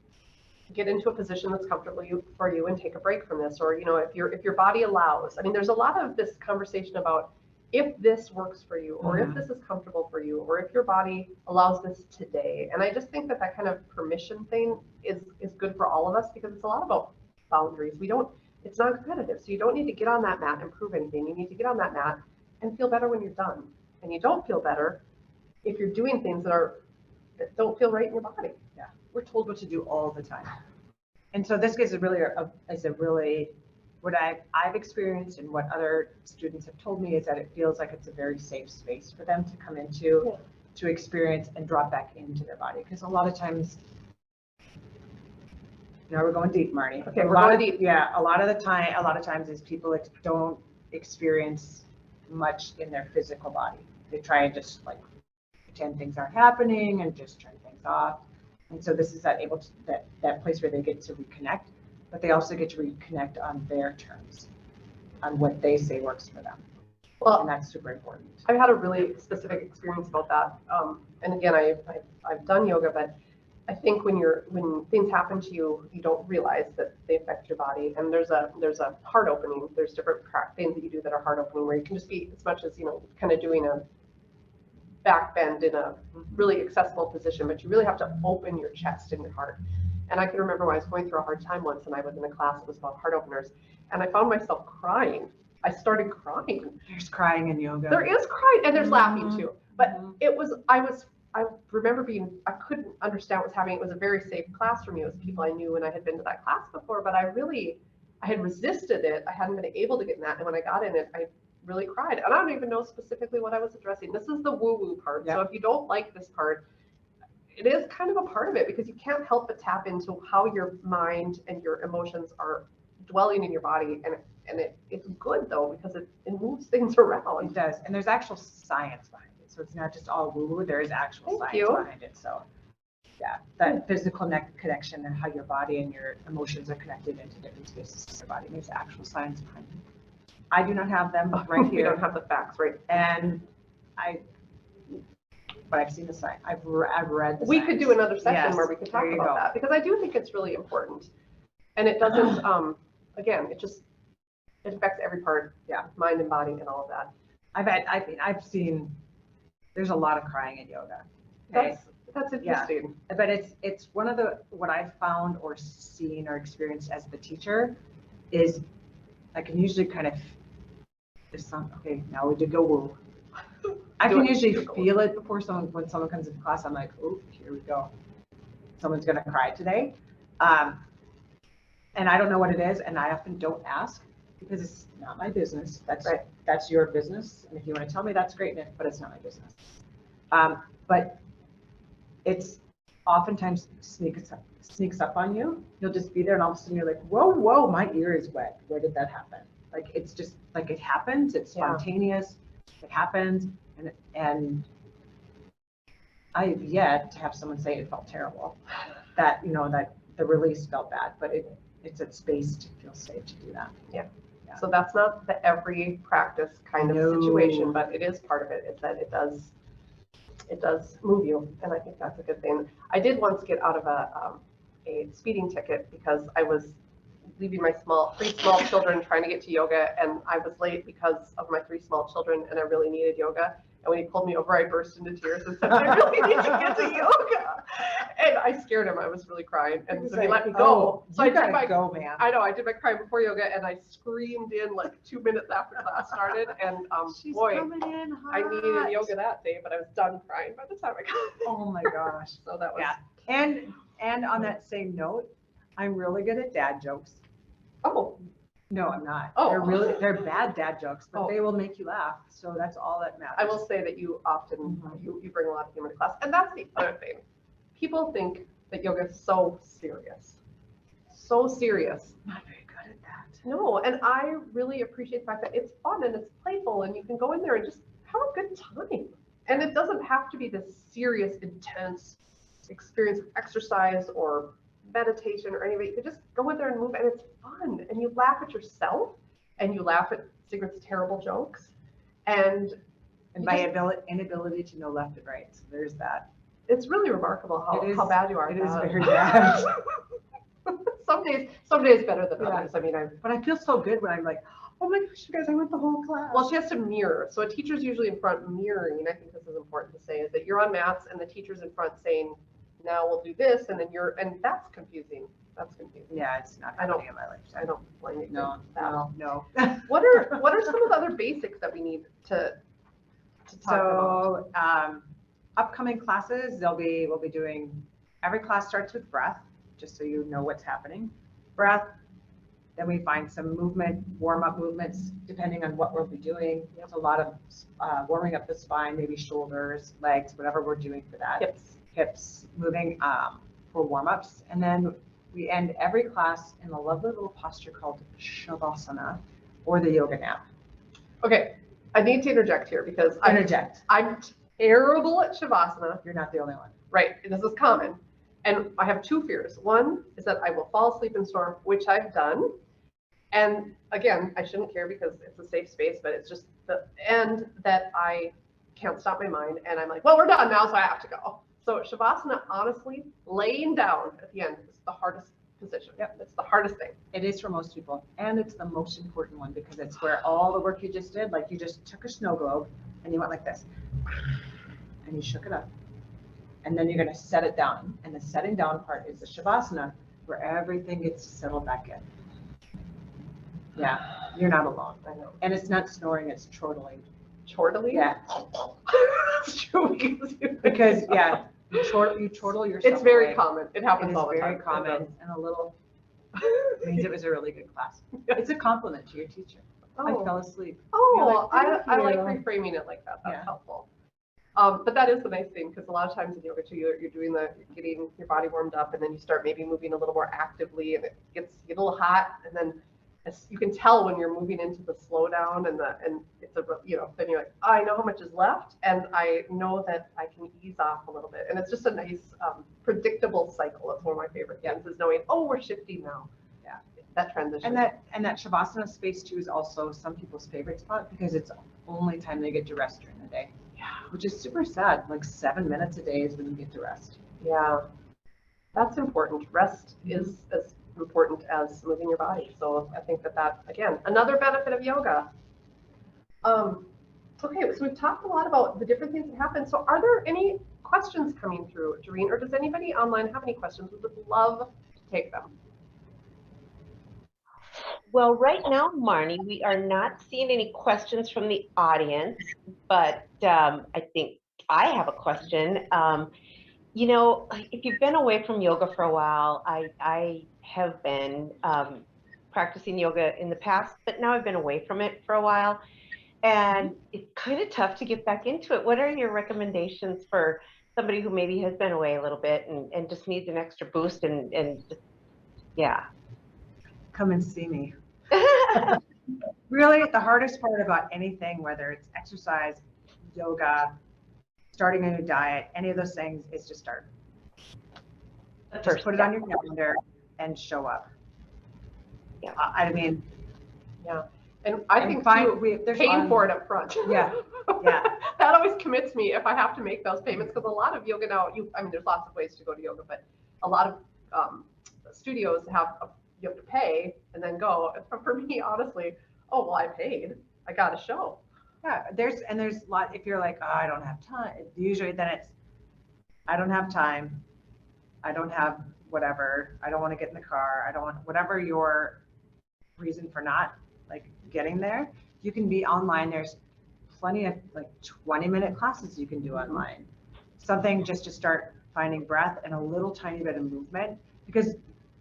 get into a position that's comfortable for you and take a break from this. Or, if your body allows. I mean, there's a lot of this conversation about if this works for you, or if this is comfortable for you, or if your body allows this today. And I just think that kind of permission thing is good for all of us, because it's a lot about boundaries. It's not competitive. So you don't need to get on that mat and prove anything. You need to get on that mat and feel better when you're done. And you don't feel better if you're doing things that don't feel right in your body. Yeah, we're told what to do all the time. And so this is really what I've experienced, and what other students have told me, is that it feels like it's a very safe space for them to come into, to experience and drop back into their body. Because a lot of times, we're going deep, Marty. Okay, we're going deep. Yeah, a lot of times is people don't experience much in their physical body. They try and just like pretend things aren't happening and just turn things off. And so this is that place where they get to reconnect, but they also get to reconnect on their terms, on what they say works for them. Well, and that's super important. I've had a really specific experience about that. And again, I've done yoga, but I think when things happen to you, you don't realize that they affect your body. And there's a heart opening. There's different things that you do that are heart opening, where you can just be, as much as, kind of doing a back bend in a really accessible position, but you really have to open your chest and your heart. And I can remember when I was going through a hard time once, and I was in a class that was about heart openers, and I found myself crying. I started crying. There's crying in yoga. There is crying, and there's laughing too. But I remember I couldn't understand what was happening. It was a very safe class for me. It was people I knew, and I had been to that class before, but I had resisted it. I hadn't been able to get in that. And when I got in it, I really cried. And I don't even know specifically what I was addressing. This is the woo-woo part. So if you don't like this part, it is kind of a part of it, because you can't help but tap into how your mind and your emotions are dwelling in your body. And it's good though, because it moves things around. It does. And there's actual science behind it. So it's not just all woo-woo, there is actual science behind it. So yeah, that physical connection and how your body and your emotions are connected into different spaces of your body. There's actual science behind it. I do not have them right here. We don't have the facts, right? But I've seen the science. I've read the We science. Could do another session where we could talk about that, because I do think it's really important. And it doesn't, again, it affects every part, mind and body and all of that. I've seen, there's a lot of crying in yoga. Okay? That's interesting. Yeah. But it's one of what I've found or seen or experienced as the teacher is I can usually kind of, okay, now we did go woo. I can usually feel it before when someone comes into class. I'm like, oh, here we go. Someone's going to cry today. And I don't know what it is. And I often don't ask, because it's not my business. That's your business. And if you want to tell me, that's great, but it's not my business. But it's oftentimes sneaks up on you. You'll just be there, and all of a sudden you're like, whoa, my ear is wet. Where did that happen? Like, it's just like, it happens. It's spontaneous. It happens. And I've yet to have someone say it felt terrible, that the release felt bad, but it's a space to feel safe to do that. Yeah. So that's not the every practice kind of situation, but it is part of it. It's that it does move you, and I think that's a good thing. I did once get out of a speeding ticket because I was leaving my three small children trying to get to yoga, and I was late because of my 3 small children, and I really needed yoga. And when he pulled me over, I burst into tears and said, I really need to get to yoga. And I scared him. I was really crying. And so he let me go. So I did my man. I know, I did my crying before yoga, and I screamed in like 2 minutes after class started. And boy, I needed yoga that day, but I was done crying by the time I got Oh my gosh. So that was And on that same note, I'm really good at dad jokes. Oh. No, I'm not. Oh. They're bad dad jokes, but they will make you laugh. So that's all that matters. I will say that you often, you bring a lot of humor to class. And that's the other thing. People think that yoga is so serious. So serious. I'm not very good at that. No, and I really appreciate the fact that it's fun and it's playful, and you can go in there and just have a good time. And it doesn't have to be this serious, intense experience of exercise or meditation or anybody, you could just go in there and move, and it's fun, and you laugh at yourself, and you laugh at Sigrid's terrible jokes, and my inability to know left and right. So there's that. It's really remarkable how bad you are. It is very bad. Some days better than others. I mean, but I feel so good when I'm like, oh my gosh, you guys, I went the whole class. Well, she has to mirror. So a teacher's usually in front mirroring. I think this is important to say, is that you're on maths and the teacher's in front saying, now we'll do this, and then and that's confusing. That's confusing. Yeah, it's not happening in my life. I don't blame you. No. What are some of the other basics that we need to talk about? So upcoming classes, we'll be doing, every class starts with breath, just so you know what's happening. Breath, then we find some movement, warm-up movements, depending on what we'll be doing. There's a lot of warming up the spine, maybe shoulders, legs, whatever we're doing for that. Hips moving for warm-ups. And then we end every class in a lovely little posture called Shavasana, or the yoga nap. Okay, I need to interject here because I'm terrible at Shavasana. You're not the only one. Right, this is common. And I have two fears. One is that I will fall asleep and snore, which I've done. And again, I shouldn't care because it's a safe space, but it's just the end that I can't stop my mind. And I'm like, well, we're done now, so I have to go. So Shavasana, honestly, laying down at the end is the hardest position. Yep. It's the hardest thing. It is for most people. And it's the most important one because it's where all the work you just did, like you just took a snow globe and you went like this and you shook it up. And then you're going to set it down. And the setting down part is the Shavasana, where everything gets settled back in. Yeah, you're not alone. I know. And it's not snoring, it's chortling. Chortling? Yeah. That's true. Because, yeah, you chortle yourself. It's very away. common. It happens all the time. It's very common. And a little means it was a really good class. It's a compliment to your teacher. I fell asleep. Oh, like, I like reframing it like that. That's helpful. But that is the nice thing, because a lot of times in yoga too, you're getting your body warmed up, and then you start maybe moving a little more actively, and it gets a little hot, and then you can tell when you're moving into the slowdown, and it's then you're like, oh, I know how much is left, and I know that I can ease off a little bit, and it's just a nice predictable cycle. That's one of my favorite things, is knowing, oh, we're shifting now. Yeah, that transition. And that Shavasana space too is also some people's favorite spot because it's the only time they get to rest during the day. Yeah. Which is super sad. Like 7 minutes a day is when you get to rest. Yeah, that's important. Rest is as important as moving your body. So I think that again, another benefit of yoga. Okay, so we've talked a lot about the different things that happen. So are there any questions coming through, Doreen, or does anybody online have any questions? We would love to take them. Well, right now, Marnie, we are not seeing any questions from the audience, but I think I have a question. You know, if you've been away from yoga for a while, I have been practicing yoga in the past, but now I've been away from it for a while, and it's kind of tough to get back into it. What are your recommendations for somebody who maybe has been away a little bit and just needs an extra boost and just, yeah. Come and see me. Really, the hardest part about anything, whether it's exercise, yoga, starting a new diet, any of those things, is to start. Just put it on your calendar and show up. Yeah. I mean, yeah. And I think paying for it up front. Yeah. Yeah. That always commits me if I have to make those payments, because a lot of yoga now, there's lots of ways to go to yoga, but a lot of studios you have to pay and then go. And for me, honestly, oh, well, I paid. I got a show. Yeah, there's a lot. If you're like, oh, I don't have time, usually then it's, I don't have time. I don't have whatever. I don't want to get in the car. I don't want, whatever your reason for not like getting there. You can be online. There's plenty of like 20-minute classes you can do online. Something just to start finding breath and a little tiny bit of movement, because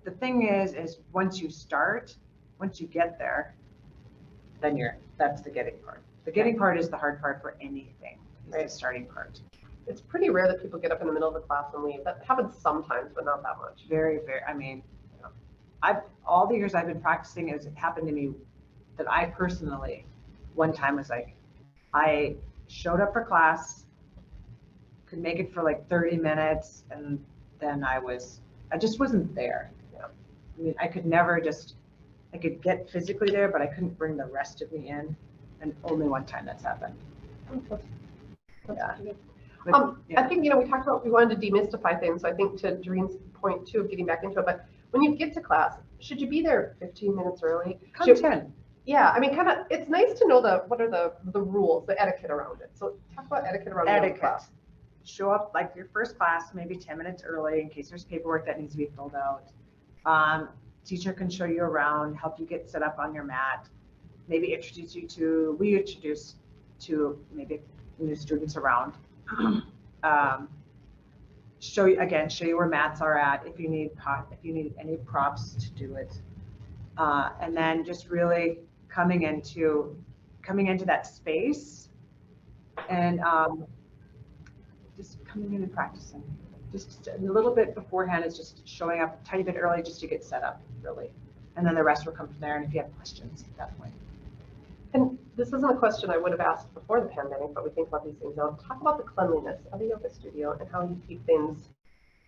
the thing is once you get there, then that's the getting part. The getting part is the hard part for anything. Right. The starting part. It's pretty rare that people get up in the middle of the class and leave. That happens sometimes, but not that much. Very, very. I mean, all the years I've been practicing, it happened to me that I personally, one time was like, I showed up for class, could make it for like 30 minutes, and then I was I just wasn't there. Yeah. I mean, I could never just, I could get physically there, but I couldn't bring the rest of me in. And only one time that's happened. Yeah. But, I think, we talked about, we wanted to demystify things. So I think to Doreen's point too, of getting back into it, but when you get to class, should you be there 15 minutes early? come 10. Yeah, I mean, kind of, it's nice to know what are the rules, the etiquette around it. So talk about etiquette around yoga class. Show up like your first class, maybe 10 minutes early in case there's paperwork that needs to be filled out. Teacher can show you around, help you get set up on your mat, maybe introduce you to, reintroduce to maybe new students around. Show you where mats are at if you need any props to do it. And then just really coming into that space and just coming in and practicing. Just a little bit beforehand is just showing up a tiny bit early just to get set up really. And then the rest will come from there. And if you have questions at that point. And this isn't a question I would have asked before the pandemic, but we think about these things now. Talk about the cleanliness of a yoga studio and how you keep things.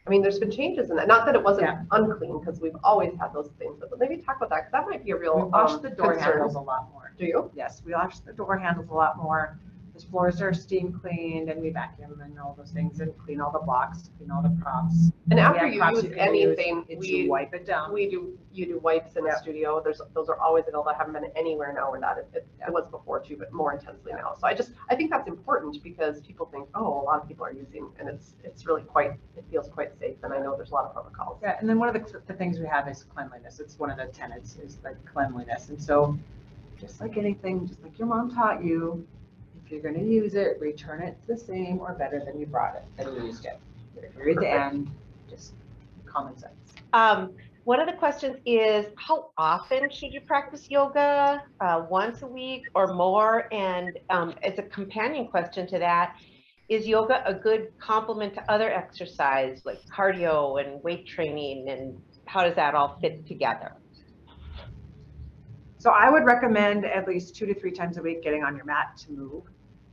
I mean, there's been changes in that. Not that it wasn't unclean, because we've always had those things, but maybe talk about that, because that might be a real we wash the door concern. handles a lot more. Do you? Yes, we wash the door handles a lot more. The floors are steam cleaned, and we vacuum and all those things, and clean all the blocks, clean all the props. And after you use anything, you wipe it down. You do wipes in the studio. Those are always available. I haven't been anywhere now where that it was before too, but more intensely now. So I think that's important, because people think, oh, a lot of people are using, and it's really it feels quite safe. And I know there's a lot of protocols. Yeah, and then one of the things we have is cleanliness. It's one of the tenets is like cleanliness. And so just like anything, just like your mom taught you, if you're going to use it, return it the same or better than you brought it, than you used it. If you're at the end, just common sense. One of the questions is, how often should you practice yoga? Once a week or more? And as a companion question to that, is yoga a good complement to other exercise like cardio and weight training? And how does that all fit together? So I would recommend at least 2 to 3 times a week getting on your mat to move,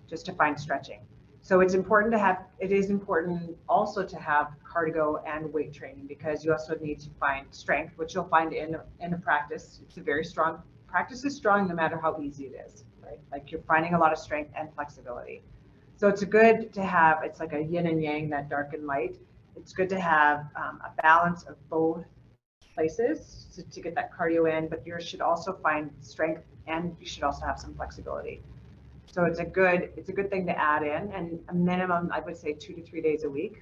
just to find stretching. So it is important also to have cardio and weight training, because you also need to find strength, which you'll find in a practice. It's a very strong, practice is strong no matter how easy it is, right? Like you're finding a lot of strength and flexibility. So it's good to have, it's like a yin and yang, that dark and light. It's good to have a balance of both places to get that cardio in, but you should also find strength, and you should also have some flexibility. So it's a good thing to add in, and a minimum, I would say 2 to 3 days a week.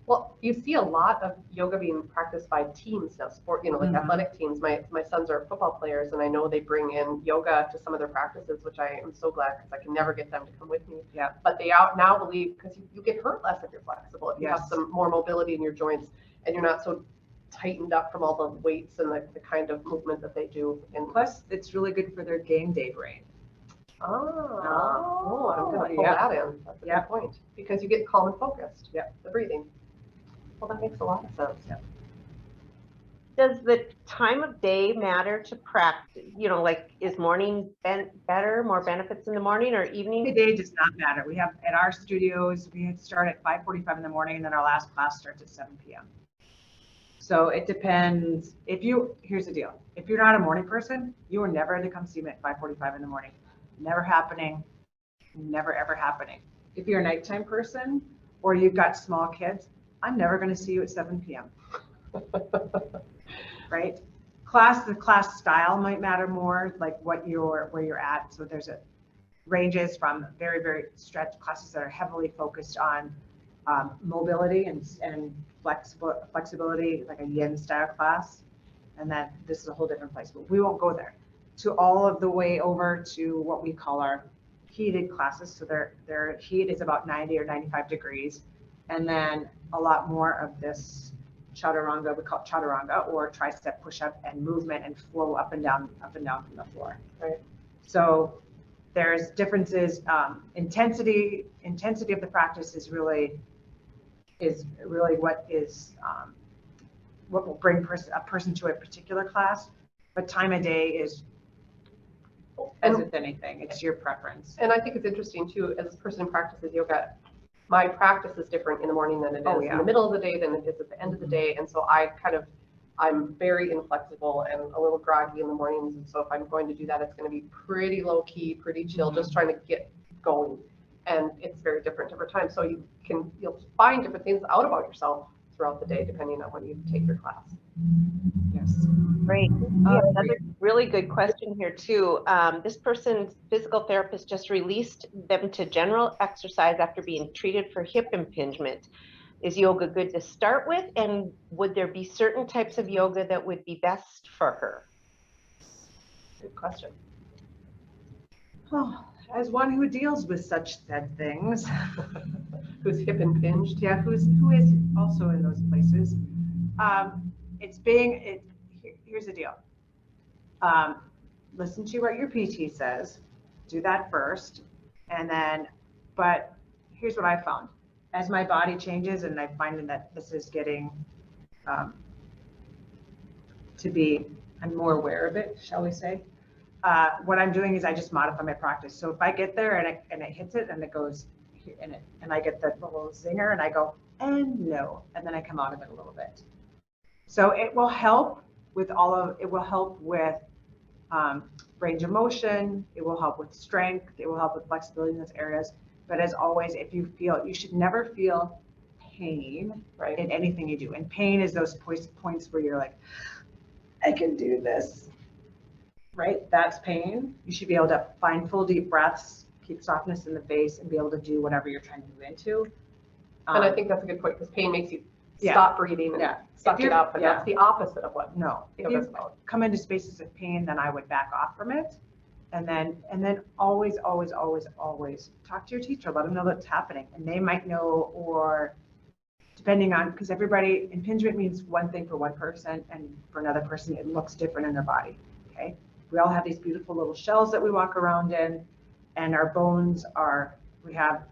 Well, you see a lot of yoga being practiced by teams now, sport, like athletic teams. My sons are football players, and I know they bring in yoga to some of their practices, which I am so glad, because I can never get them to come with me. Yeah. But they now believe, because you get hurt less if you're flexible, if you have some more mobility in your joints, and you're not so tightened up from all the weights and the kind of movement that they do. And plus, it's really good for their game day brain. Oh, I'm going to pull that in. That's a good point, because you get calm and focused. Yeah. The breathing. Well, that makes a lot of sense. Yeah. Does the time of day matter to practice? Like, is morning better, more benefits in the morning or evening? The day does not matter. We have at our studios, we start at 5:45 in the morning, and then our last class starts at 7 p.m. So it depends. Here's the deal. If you're not a morning person, you are never going to come see me at 5:45 in the morning. Never happening. Never, ever happening. If you're a nighttime person or you've got small kids, I'm never going to see you at 7 p.m. Right? The class style might matter more, like where you're at. So there's ranges from very, very stretched classes that are heavily focused on mobility and flexibility, like a yin style class. And then this is a whole different place, but we won't go there. To all of the way over to what we call our heated classes. So their heat is about 90 or 95 degrees. And then a lot more of this chaturanga, we call it chaturanga, or tricep push-up and movement and flow up and down from the floor. Right. So there's differences. Intensity of the practice is really what will bring a person to a particular class. But time of day is, as with anything, it's your preference. And I think it's interesting too, as a person who practices yoga, my practice is different in the morning than it is in the middle of the day than it is at the end of the day. And so I'm very inflexible and a little groggy in the mornings. And so if I'm going to do that, it's going to be pretty low key, pretty chill, just trying to get going. And it's very different every time. So you'll find different things out about yourself throughout the day, depending on when you take your class. Yes. Great. We have another really good question here too. This person's physical therapist just released them to general exercise after being treated for hip impingement. Is yoga good to start with? And would there be certain types of yoga that would be best for her? Good question. Oh, as one who deals with such said things, Who's hip impinged? yeah, who is also in those places. Here's the deal. Listen to what your PT says, do that first, and then, but here's what I found. As my body changes and I'm finding that this is getting I'm more aware of it, shall we say. What I'm doing is I just modify my practice. So if I get there and it hits it and it goes in it, and I get that little zinger and I go, and no, and then I come out of it a little bit. So it will help with range of motion. It will help with strength. It will help with flexibility in those areas. But as always, you should never feel pain in anything you do. And pain is those points where you're like, I can do this, right? That's pain. You should be able to find full deep breaths, keep softness in the face, and be able to do whatever you're trying to move into. And I think that's a good point, because pain makes you stop breathing and suck it up, and that's the opposite of what yoga's about. Come into spaces of pain, then I would back off from it. And then always talk to your teacher, let them know that's happening. And they might know, or depending on, because impingement means one thing for one person, and for another person, it looks different in their body, okay? We all have these beautiful little shells that we walk around in, and our bones we have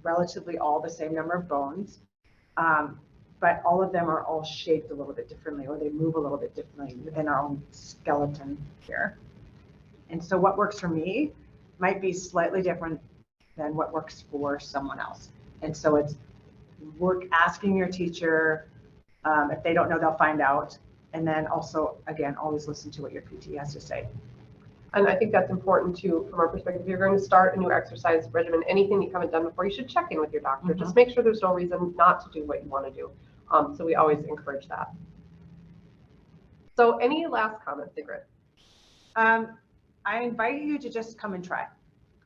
relatively all the same number of bones, but all of them are all shaped a little bit differently, or they move a little bit differently within our own skeleton here. And so what works for me might be slightly different than what works for someone else. And so it's asking your teacher. If they don't know, they'll find out. And then also, again, always listen to what your PT has to say. And I think that's important too, from our perspective. If you're going to start a new exercise regimen, anything you haven't done before, you should check in with your doctor. Just make sure there's no reason not to do what you want to do. So we always encourage that. So any last comments, Sigrid? I invite you to just come and try,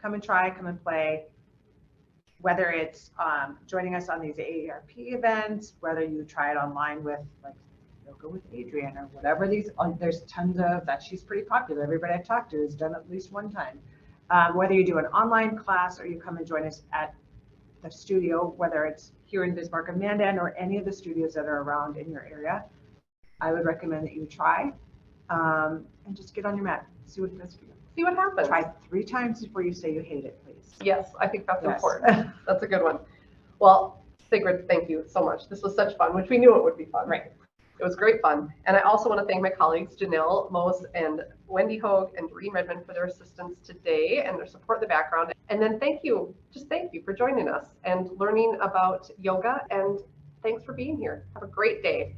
come and play, whether it's joining us on these AARP events, whether you try it online with like Yoga with Adrienne or whatever there's tons of that. She's pretty popular. Everybody I've talked to has done at least one time. Whether you do an online class or you come and join us at the studio, whether it's here in Bismarck and Mandan or any of the studios that are around in your area, I would recommend that you try and just get on your mat. See what it does for you. See what happens. Try 3 times before you say you hate it, please. Yes, I think that's important. That's a good one. Well, Sigrid, thank you so much. This was such fun, which we knew it would be fun. Right. It was great fun. And I also want to thank my colleagues, Janelle Mose and Wendy Hogue and Doreen Redmond, for their assistance today and their support in the background. And then thank you for joining us and learning about yoga. And thanks for being here. Have a great day.